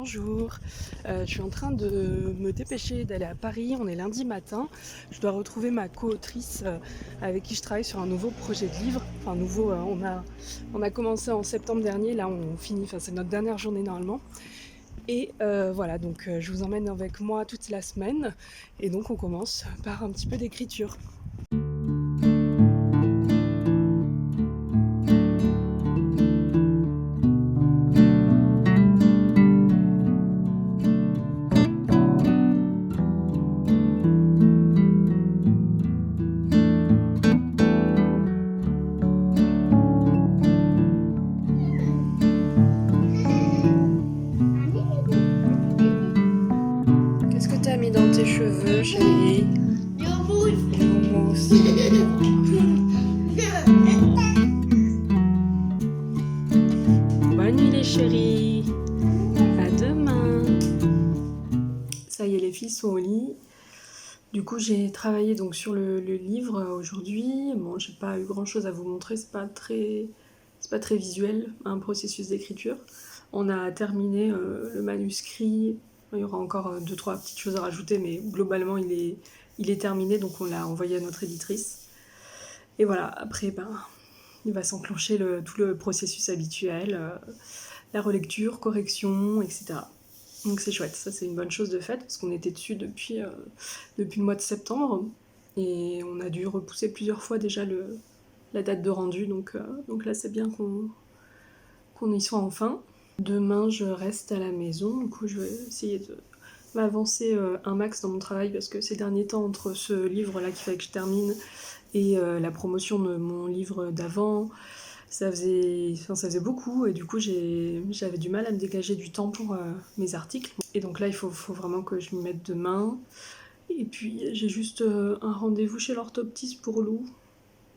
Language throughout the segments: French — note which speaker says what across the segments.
Speaker 1: Bonjour, je suis en train de me dépêcher d'aller à Paris, on est lundi matin. Je dois retrouver ma co-autrice avec qui je travaille sur un nouveau projet de livre. Enfin nouveau, on a commencé en septembre dernier, là on finit, enfin c'est notre dernière journée normalement. Et voilà, donc je vous emmène avec moi toute la semaine et donc on commence par un petit peu d'écriture. Qu'est-ce que t'as mis dans tes cheveux, chérie?
Speaker 2: Du mousse.
Speaker 1: Du mousse. Bonne nuit les chéris. À demain. Ça y est, les filles sont au lit. Du coup, j'ai travaillé donc sur le livre aujourd'hui. Bon, j'ai pas eu grand chose à vous montrer, c'est pas très visuel, un processus d'écriture. On a terminé le manuscrit. Il y aura encore 2-3 petites choses à rajouter, mais globalement, il est terminé, donc on l'a envoyé à notre éditrice. Et voilà, après, il va s'enclencher tout le processus habituel, la relecture, correction, etc. Donc c'est chouette, ça c'est une bonne chose de fait, parce qu'on était dessus depuis le mois de septembre, et on a dû repousser plusieurs fois déjà la date de rendu, donc là c'est bien qu'on y soit enfin. Demain je reste à la maison, du coup je vais essayer de m'avancer un max dans mon travail, parce que ces derniers temps, entre ce livre là qu'il fallait que je termine, et la promotion de mon livre d'avant, ça faisait beaucoup, et du coup j'avais du mal à me dégager du temps pour mes articles. Et donc là il faut vraiment que je m'y mette demain. Et puis j'ai juste un rendez-vous chez l'orthoptiste pour Lou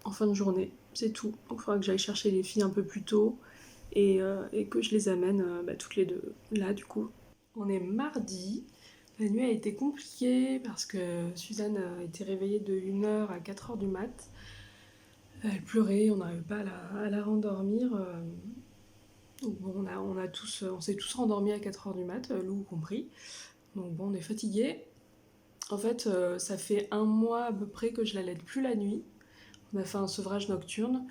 Speaker 1: en fin de journée, c'est tout. Donc il faudra que j'aille chercher les filles un peu plus tôt et que je les amène toutes les deux là du coup. On est mardi. La nuit a été compliquée parce que Suzanne a été réveillée de 1h à 4h du mat'. Elle pleurait, on n'arrivait pas à la rendormir. Donc bon, on s'est tous rendormis à 4h du mat', Lou compris. Donc bon, on est fatigués. En fait, ça fait 1 mois à peu près que je l'allaite plus la nuit. On a fait un sevrage nocturne.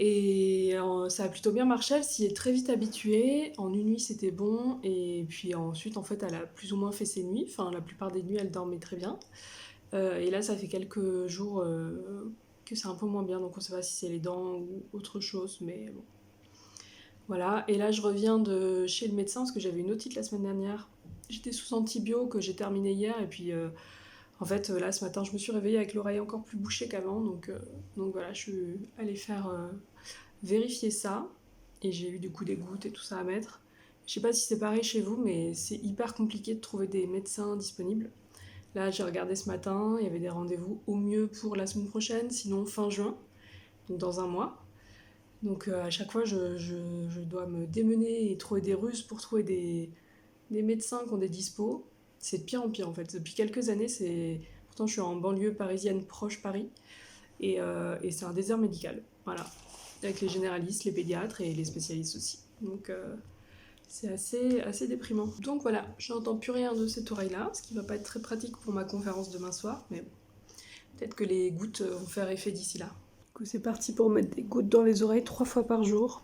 Speaker 1: Et ça a plutôt bien marché, elle s'y est très vite habituée. En une nuit, c'était bon. Et puis ensuite, en fait, elle a plus ou moins fait ses nuits. Enfin, la plupart des nuits, elle dormait très bien. Et là, ça fait quelques jours que c'est un peu moins bien. Donc, on ne sait pas si c'est les dents ou autre chose. Mais bon. Voilà. Et là, je reviens de chez le médecin parce que j'avais une otite la semaine dernière. J'étais sous antibio que j'ai terminé hier. Et puis, en fait, là, ce matin, je me suis réveillée avec l'oreille encore plus bouchée qu'avant. Donc voilà, je suis allée faire vérifier ça. Et j'ai eu du coup des gouttes et tout ça à mettre. Je sais pas si c'est pareil chez vous, mais c'est hyper compliqué de trouver des médecins disponibles. Là, j'ai regardé ce matin, il y avait des rendez-vous au mieux pour la semaine prochaine, sinon fin juin, donc dans un mois. Donc à chaque fois, je dois me démener et trouver des ruses pour trouver des médecins qui ont des dispos. C'est de pire en pire en fait. Depuis quelques années, pourtant je suis en banlieue parisienne proche Paris, et c'est un désert médical. Voilà. Avec les généralistes, les pédiatres et les spécialistes aussi. Donc c'est assez déprimant. Donc voilà, je n'entends plus rien de cette oreille-là, ce qui va pas être très pratique pour ma conférence demain soir, mais bon, peut-être que les gouttes vont faire effet d'ici là. Du coup, c'est parti pour mettre des gouttes dans les oreilles 3 fois par jour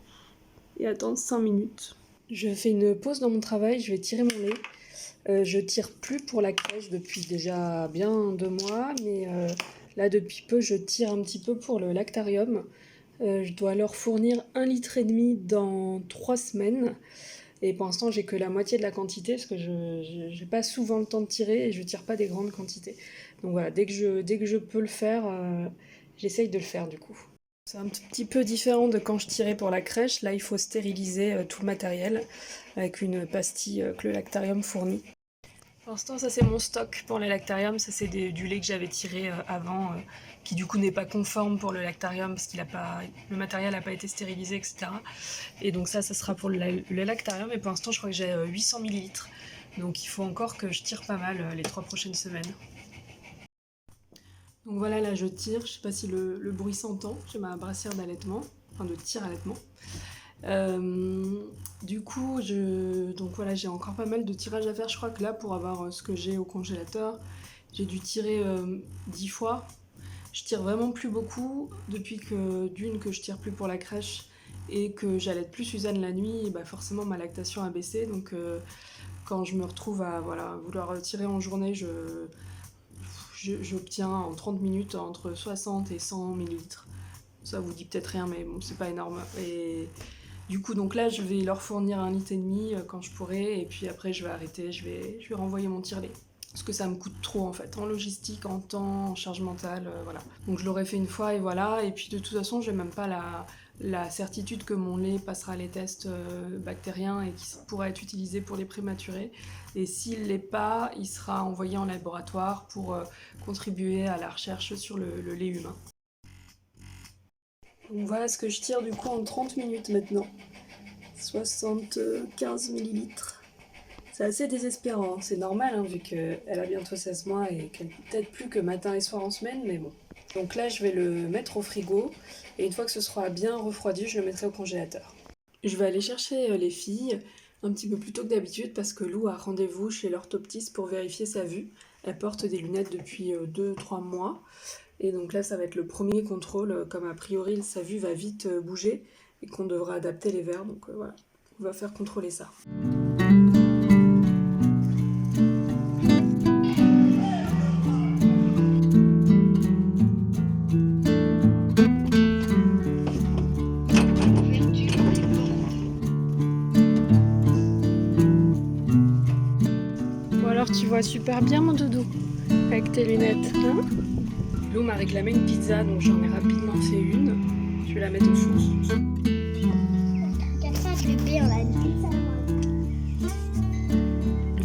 Speaker 1: et attendre 5 minutes. Je fais une pause dans mon travail, je vais tirer mon lait. Je tire plus pour la crèche depuis déjà bien 2 mois, mais là depuis peu je tire un petit peu pour le lactarium. Je dois leur fournir 1,5 litre dans 3 semaines. Et pour l'instant, j'ai que la moitié de la quantité parce que je n'ai pas souvent le temps de tirer et je tire pas des grandes quantités. Donc voilà, dès que je peux le faire, j'essaye de le faire du coup. C'est un petit peu différent de quand je tirais pour la crèche. Là, il faut stériliser tout le matériel avec une pastille que le lactarium fournit. Pour l'instant, ça c'est mon stock pour le lactarium. Ça c'est du lait que j'avais tiré avant, qui du coup n'est pas conforme pour le lactarium parce que le matériel n'a pas été stérilisé, etc. Et donc ça sera pour le lactarium. Et pour l'instant, je crois que j'ai 800 ml. Donc il faut encore que je tire pas mal les 3 prochaines semaines. Donc voilà, là je tire. Je sais pas si le bruit s'entend. J'ai ma brassière d'allaitement, enfin de tir allaitement. Du coup, donc voilà, j'ai encore pas mal de tirages à faire. Je crois que là, pour avoir ce que j'ai au congélateur, j'ai dû tirer 10 fois. Je tire vraiment plus beaucoup depuis que je tire plus pour la crèche et que j'allaite plus Suzanne la nuit, bah forcément ma lactation a baissé. Donc quand je me retrouve à voilà, vouloir tirer en journée, j'obtiens en 30 minutes entre 60 et 100 millilitres. Ça vous dit peut-être rien, mais bon, c'est pas énorme. Et du coup, donc là, je vais leur fournir 1,5 litre quand je pourrai, et puis après, je vais arrêter, je vais renvoyer mon tire-lait. Parce que ça me coûte trop en fait, en logistique, en temps, en charge mentale, voilà. Donc je l'aurais fait une fois et voilà, et puis de toute façon, j'ai même pas la certitude que mon lait passera les tests bactériens et qu'il pourra être utilisé pour les prématurés. Et s'il l'est pas, il sera envoyé en laboratoire pour contribuer à la recherche sur le lait humain. Donc voilà ce que je tire du coup en 30 minutes maintenant. 75 millilitres. C'est assez désespérant, c'est normal hein, vu qu'elle a bientôt 16 mois et qu'elle peut-être plus que matin et soir en semaine, mais bon. Donc là je vais le mettre au frigo et une fois que ce sera bien refroidi, je le mettrai au congélateur. Je vais aller chercher les filles un petit peu plus tôt que d'habitude parce que Lou a rendez-vous chez l'orthoptiste pour vérifier sa vue. Elle porte des lunettes depuis 2-3 mois. Et donc là, ça va être le premier contrôle, comme a priori sa vue va vite bouger et qu'on devra adapter les verres. Donc voilà, on va faire contrôler ça. Bon alors tu vois super bien mon doudou avec tes lunettes, hein? Lou m'a réclamé une pizza, donc j'en ai rapidement fait une. Je vais la mettre au four.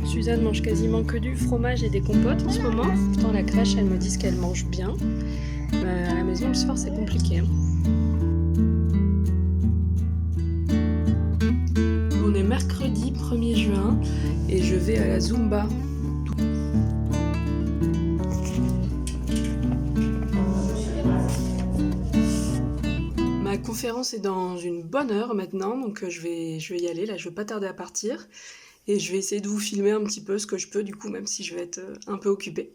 Speaker 1: Suzanne mange quasiment que du fromage et des compotes en ce moment. Pourtant la crèche, elles me disent qu'elle mange bien. À la maison, le soir, c'est compliqué. Hein. On est mercredi 1er juin et je vais à la Zumba. Ma conférence est dans une bonne heure maintenant, donc je vais y aller. Là, je vais pas tarder à partir. Et je vais essayer de vous filmer un petit peu ce que je peux, du coup, même si je vais être un peu occupée.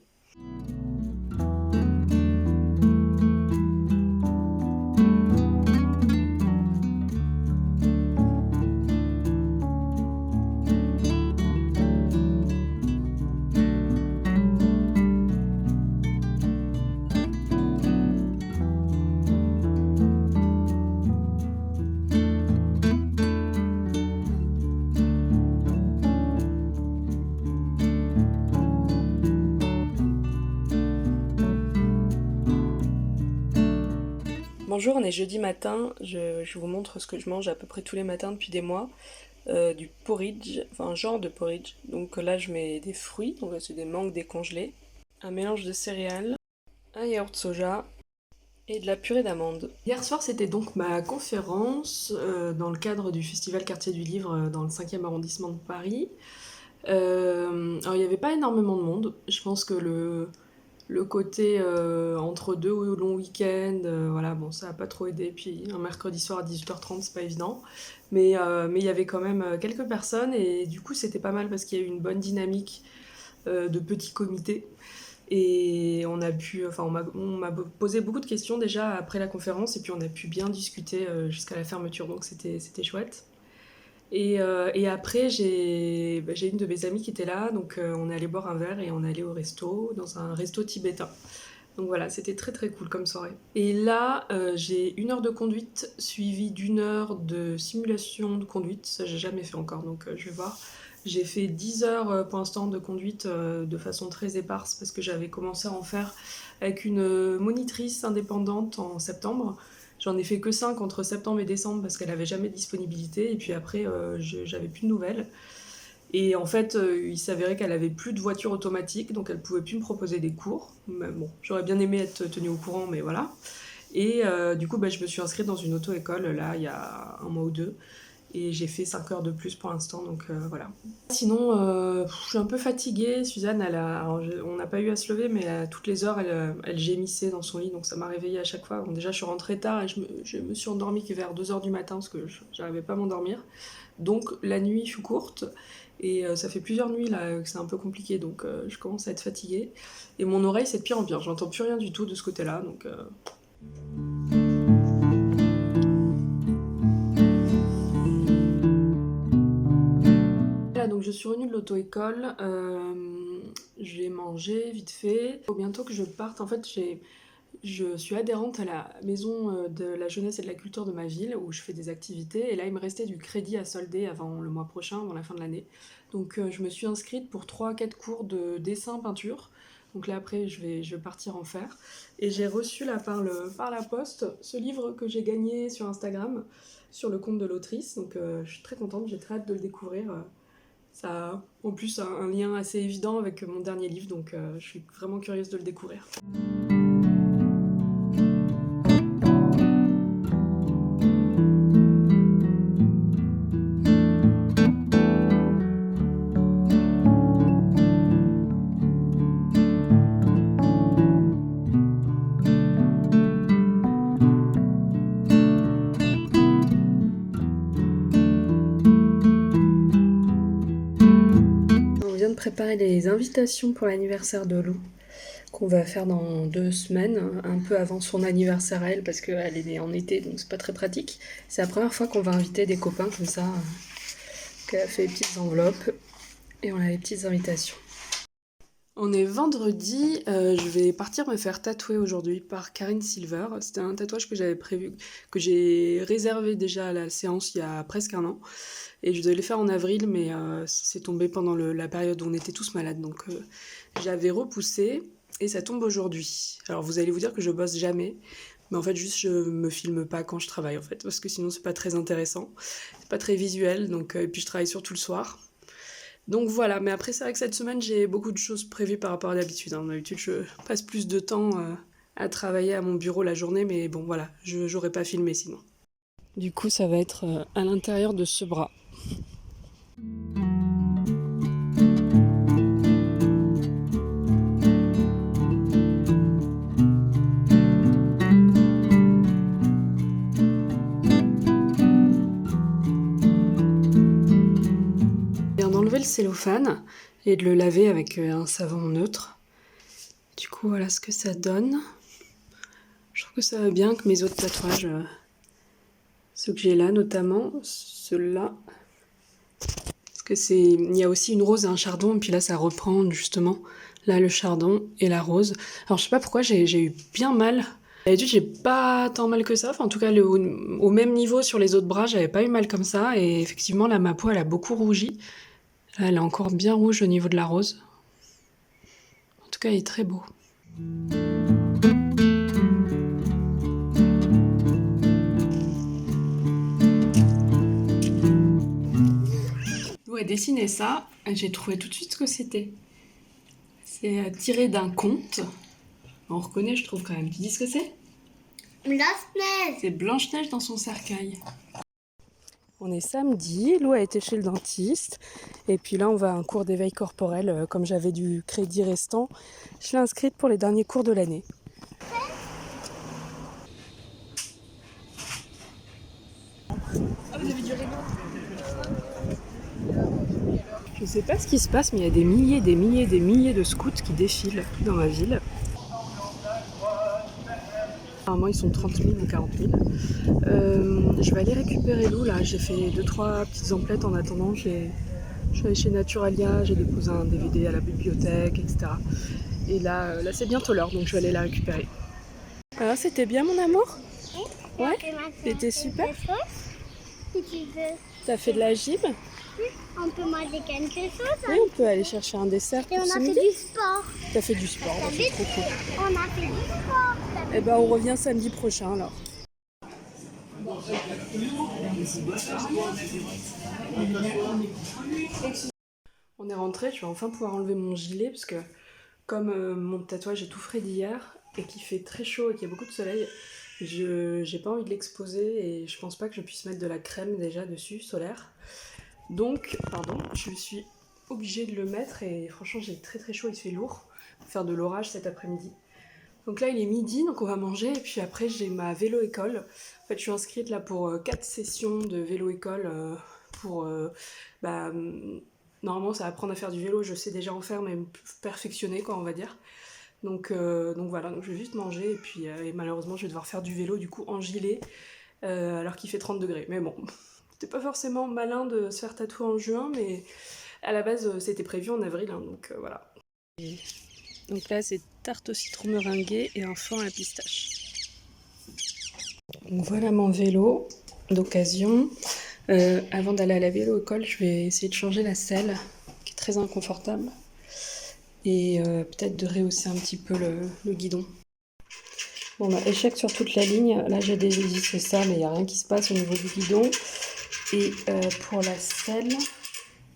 Speaker 1: Bonjour, on est jeudi matin, je vous montre ce que je mange à peu près tous les matins depuis des mois. Du porridge, enfin un genre de porridge. Donc là je mets des fruits, donc là c'est des mangues décongelées, un mélange de céréales, un yaourt soja et de la purée d'amandes. Hier soir c'était donc ma conférence dans le cadre du festival Quartier du Livre dans le 5e arrondissement de Paris. Alors il n'y avait pas énormément de monde, je pense que le côté entre deux longs week-ends, voilà, bon, ça n'a pas trop aidé. Puis un mercredi soir à 18h30, c'est pas évident. Mais il y avait quand même quelques personnes et du coup, c'était pas mal parce qu'il y a eu une bonne dynamique de petits comités. Et on m'a posé beaucoup de questions déjà après la conférence et puis on a pu bien discuter jusqu'à la fermeture, donc c'était chouette. Et après, j'ai une de mes amies qui était là, donc on est allé boire un verre et on est allé au resto, dans un resto tibétain. Donc voilà, c'était très très cool comme soirée. Et là, j'ai 1 heure de conduite suivie d'1 heure de simulation de conduite. Ça, j'ai jamais fait encore, donc je vais voir. J'ai fait 10 heures pour l'instant de conduite de façon très éparse parce que j'avais commencé à en faire avec une monitrice indépendante en septembre. J'en ai fait que 5 entre septembre et décembre parce qu'elle avait jamais de disponibilité. Et puis après, j'avais plus de nouvelles. Et en fait, il s'avérait qu'elle avait plus de voiture automatique, donc elle pouvait plus me proposer des cours. Mais bon, j'aurais bien aimé être tenue au courant, mais voilà. Et du coup, je me suis inscrite dans une auto-école, là, il y a 1 mois ou 2. Et j'ai fait 5 heures de plus pour l'instant, donc voilà. Sinon, je suis un peu fatiguée. Suzanne, on n'a pas eu à se lever, mais à toutes les heures, elle gémissait dans son lit, donc ça m'a réveillée à chaque fois. Bon, déjà, je suis rentrée tard et je me suis endormie vers 2 heures du matin parce que j'arrivais pas à m'endormir. Donc la nuit fut courte et ça fait plusieurs nuits là que c'est un peu compliqué, donc je commence à être fatiguée. Et mon oreille, c'est de pire en pire. J'entends plus rien du tout de ce côté-là, donc... Donc je suis revenue de l'auto-école, j'ai mangé vite fait. Faut bientôt que je parte. En fait, je suis adhérente à la maison de la jeunesse et de la culture de ma ville où je fais des activités. Et là, il me restait du crédit à solder avant le mois prochain, avant la fin de l'année. Donc je me suis inscrite pour 3-4 cours de dessin peinture. Donc là, après, je vais partir en faire. Et j'ai reçu là par la poste ce livre que j'ai gagné sur Instagram, sur le compte de l'autrice. Donc je suis très contente, j'ai très hâte de le découvrir. Ça a en plus un lien assez évident avec mon dernier livre, donc je suis vraiment curieuse de le découvrir. On vient de préparer les invitations pour l'anniversaire de Lou, qu'on va faire dans 2 semaines, un peu avant son anniversaire à elle, parce qu'elle est née en été, donc c'est pas très pratique. C'est la première fois qu'on va inviter des copains comme ça, qu'elle a fait les petites enveloppes, et on a les petites invitations. On est vendredi, je vais partir me faire tatouer aujourd'hui par Karine Silver. C'était un tatouage que j'avais prévu, que j'ai réservé déjà à la séance il y a presque un an. Et je devais le faire en avril, mais c'est tombé pendant la période où on était tous malades, donc j'avais repoussé, et ça tombe aujourd'hui. Alors vous allez vous dire que je bosse jamais, mais en fait juste je me filme pas quand je travaille en fait, parce que sinon c'est pas très intéressant, c'est pas très visuel, donc et puis je travaille surtout le soir. Donc voilà, mais après c'est vrai que cette semaine j'ai beaucoup de choses prévues par rapport à d'habitude. D'habitude je passe plus de temps à travailler à mon bureau la journée, mais bon voilà, j'aurais pas filmé sinon. Du coup ça va être à l'intérieur de ce bras. D'enlever le cellophane et de le laver avec un savon neutre. Du coup voilà ce que ça donne. Je trouve que ça va bien que mes autres tatouages, ceux que j'ai là notamment, ceux-là, parce que il y a aussi une rose et un chardon, et puis là ça reprend justement là le chardon et la rose. Alors je sais pas pourquoi j'ai eu bien mal. D'habitude j'ai pas tant mal que ça, enfin en tout cas au même niveau sur les autres bras j'avais pas eu mal comme ça, et effectivement là ma peau elle a beaucoup rougi. Là, elle est encore bien rouge au niveau de la rose. En tout cas, il est très beau. Lou a dessiné ça, et j'ai trouvé tout de suite ce que c'était. C'est tiré d'un conte. On reconnaît, je trouve quand même. Tu dis ce que c'est?
Speaker 2: Blanche-Neige.
Speaker 1: C'est Blanche-Neige dans son cercueil. On est samedi, Lou a été chez le dentiste, et puis là on va à un cours d'éveil corporel, comme j'avais du crédit restant, je l'ai inscrite pour les derniers cours de l'année. Ah, vous avez du rideau. Je sais pas ce qui se passe, mais il y a des milliers de scouts qui défilent dans ma ville. Apparemment ils sont 30 000 ou 40 000. Je vais aller récupérer Lou là, j'ai fait 2-3 petites emplettes en attendant, je suis allée chez Naturalia, j'ai déposé un DVD à la bibliothèque, etc. Et là c'est bientôt l'heure, donc je vais aller la récupérer. Alors c'était bien mon amour? Ouais, c'était super.
Speaker 2: Si tu veux.
Speaker 1: T'as fait de la gym?
Speaker 2: On peut manger quelque chose.
Speaker 1: Oui, on peut aller chercher un dessert
Speaker 2: Et
Speaker 1: pour
Speaker 2: on
Speaker 1: ce
Speaker 2: a fait
Speaker 1: midi.
Speaker 2: du sport.
Speaker 1: T'as fait du sport, bah, c'est trop cool.
Speaker 2: On a fait du sport.
Speaker 1: Eh ben on revient samedi prochain alors. On est rentré, je vais enfin pouvoir enlever mon gilet parce que comme mon tatouage est tout frais d'hier et qu'il fait très chaud et qu'il y a beaucoup de soleil, J'ai pas envie de l'exposer et je pense pas que je puisse mettre de la crème déjà dessus, solaire. Donc, pardon, je suis obligée de le mettre et franchement j'ai très très chaud, il fait lourd. On va faire de l'orage cet après-midi. Donc là il est midi, donc on va manger et puis après j'ai ma vélo-école. En fait je suis inscrite là pour 4 sessions de vélo-école pour... bah, normalement ça va apprendre à faire du vélo, je sais déjà en faire mais perfectionner quoi on va dire. Donc voilà, donc je vais juste manger et puis et malheureusement je vais devoir faire du vélo du coup en gilet alors qu'il fait 30 degrés. Mais bon, c'était pas forcément malin de se faire tatouer en juin mais à la base c'était prévu en avril hein, donc voilà. Donc là c'est tarte au citron meringuée et un flan à la pistache. Donc voilà mon vélo d'occasion. Avant d'aller à la vélo-école, je vais essayer de changer la selle qui est très inconfortable et peut-être de rehausser un petit peu le guidon. Bon bah échec sur toute la ligne, là j'ai des c'est ça mais il n'y a rien qui se passe au niveau du guidon. Et pour la selle,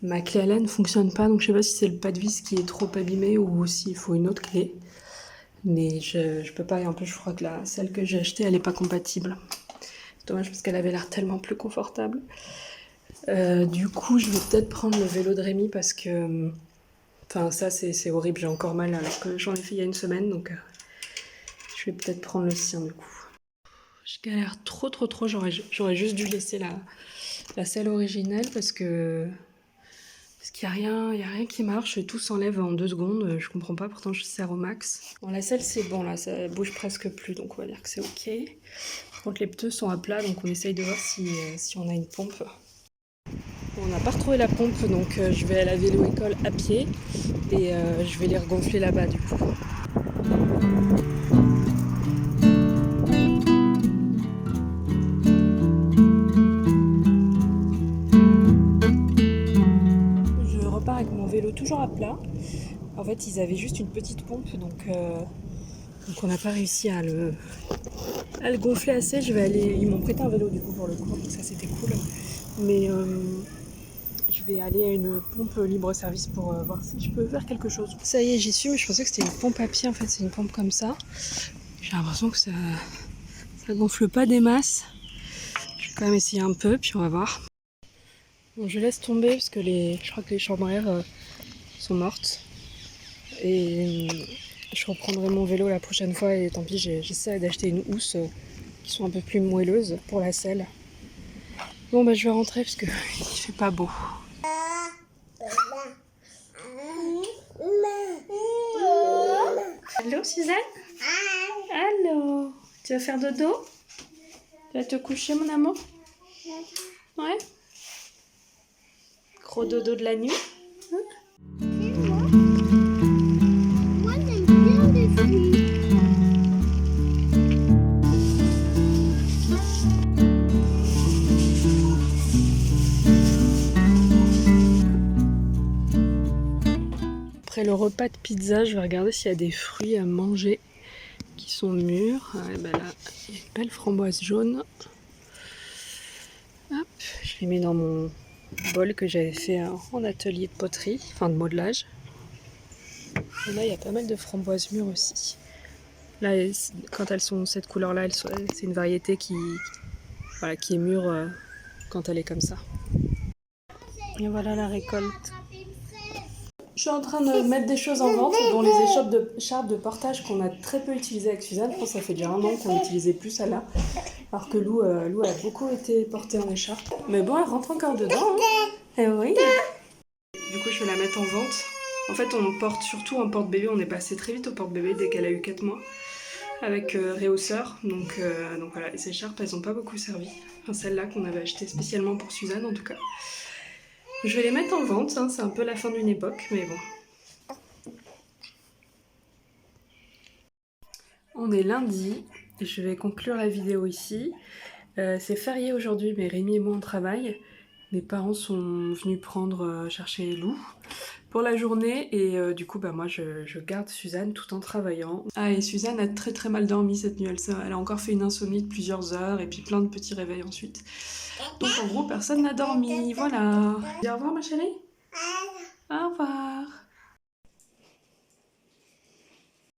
Speaker 1: ma clé Allen ne fonctionne pas donc je sais pas si c'est le pas de vis qui est trop abîmé ou s'il faut une autre clé. Mais je peux pas et en plus je crois que celle que j'ai achetée elle est pas compatible. C'est dommage parce qu'elle avait l'air tellement plus confortable. Du coup je vais peut-être prendre le vélo de Rémi parce que... Enfin ça c'est horrible, j'ai encore mal alors que j'en ai fait il y a une semaine donc je vais peut-être prendre le sien du coup. Je galère trop, j'aurais juste dû laisser la selle originelle parce qu'il n'y a rien qui marche, tout s'enlève en 2 secondes, je comprends pas, pourtant je serre au max. Bon la selle c'est bon là, ça bouge presque plus donc on va dire que c'est ok. Par contre les pneus sont à plat donc on essaye de voir si on a une pompe. On n'a pas retrouvé la pompe donc je vais à la vélo-école à pied et je vais les regonfler là-bas du coup. Je repars avec mon vélo toujours à plat. En fait ils avaient juste une petite pompe donc on n'a pas réussi à le gonfler assez. Ils m'ont prêté un vélo du coup pour le coup donc ça c'était cool. Mais je vais aller à une pompe libre-service pour voir si je peux faire quelque chose. Ça y est, j'y suis, mais je pensais que c'était une pompe à pied. En fait, c'est une pompe comme ça. J'ai l'impression que ça gonfle pas des masses. Je vais quand même essayer un peu, puis on va voir. Bon, je laisse tomber parce que je crois que les chambres à air sont mortes. Et je reprendrai mon vélo la prochaine fois. Et tant pis, j'essaie d'acheter une housse qui soit un peu plus moelleuse pour la selle. Bon, bah je vais rentrer parce qu'il fait pas beau. Allô Suzanne? Allô? Tu vas faire dodo? Tu vas te coucher mon amour? Ouais? Gros dodo de la nuit?
Speaker 2: Moi j'aime bien les fruits.
Speaker 1: Après le repas de pizza, je vais regarder s'il y a des fruits à manger qui sont mûrs. Ah, ben là, il y a une belle framboise jaune. Hop, je les mets dans mon bol que j'avais fait en atelier de poterie, enfin de modelage. Et là, il y a pas mal de framboises mûres aussi. Là, quand elles sont cette couleur-là, c'est une variété qui est mûre quand elle est comme ça. Et voilà la récolte. Je suis en train de mettre des choses en vente, dont les écharpes de portage qu'on a très peu utilisées avec Suzanne. Je pense que ça fait déjà 1 an qu'on n'utilisait plus celle-là. Alors que Lou a beaucoup été portée en écharpe. Mais bon, elle rentre encore dedans. Hein. Eh oui. Du coup, je vais la mettre en vente. En fait, on porte surtout en porte-bébé. On est passé très vite au porte-bébé dès qu'elle a eu 4 mois. Avec réhausseur. Donc voilà, les écharpes, elles n'ont pas beaucoup servi. Enfin, celle-là qu'on avait achetée spécialement pour Suzanne, en tout cas. Je vais les mettre en vente, hein, c'est un peu la fin d'une époque, mais bon. On est lundi, je vais conclure la vidéo ici. C'est férié aujourd'hui, mais Rémi et moi on travaille. Mes parents sont venus chercher Lou pour la journée et du coup bah moi je garde Suzanne tout en travaillant. Ah et Suzanne a très très mal dormi cette nuit, elle a encore fait une insomnie de plusieurs heures et puis plein de petits réveils ensuite. Donc en gros personne n'a dormi, voilà. Dis au revoir ma chérie. Au revoir.